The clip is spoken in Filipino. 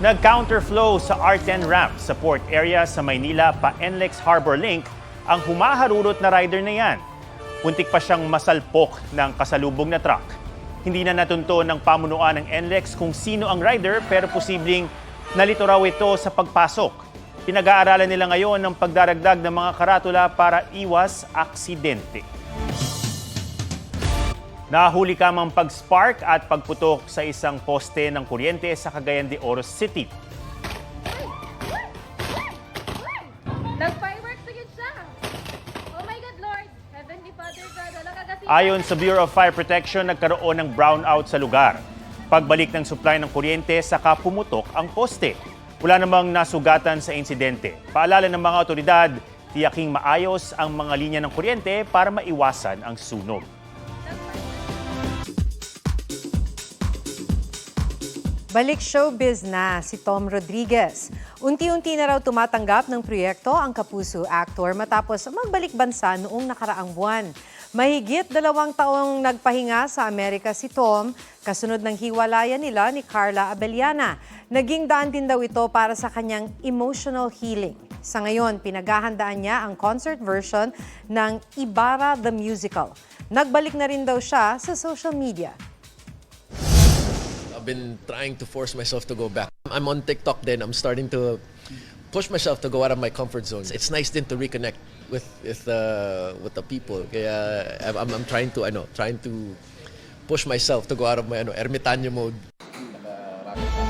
Nag-counterflow sa R10 ramp sa port area sa Maynila pa NLEX Harbor Link ang humaharurot na rider na yan. Puntik pa siyang masalpok ng kasalubong na truck. Hindi na natunto ng pamunuan ng NLEX kung sino ang rider pero posibleng nalito raw ito sa pagpasok. Pinag-aaralan nila ngayon ng pagdaragdag ng mga karatula para iwas aksidente. Nahuli kamang pag-spark at pagputok sa isang poste ng kuryente sa Cagayan de Oro City. Nag-fireworks agad siya. Oh my God, Lord. Heavenly Father God, wala ka kasi. Ayon sa Bureau of Fire Protection, nagkaroon ng brownout sa lugar. Pagbalik ng supply ng kuryente, saka pumutok ang poste. Wala namang nasugatan sa insidente. Paalala ng mga otoridad, tiyaking maayos ang mga linya ng kuryente para maiwasan ang sunog. Balik showbiz na si Tom Rodriguez. Unti-unti na raw tumatanggap ng proyekto ang Kapuso actor matapos magbalik bansa noong nakaraang buwan. Mahigit 2 taong nagpahinga sa Amerika si Tom, kasunod ng hiwalayan nila ni Carla Abellana. Naging daan din daw ito para sa kanyang emotional healing. Sa ngayon, pinaghahandaan niya ang concert version ng Ibarra the Musical. Nagbalik na rin daw siya sa social media. I've been trying to force myself to go back. I'm on TikTok then. I'm starting to push myself to go out of my comfort zone. It's nice then to reconnect with the people. Kaya I'm trying to push myself to go out of my ermitanyo mode.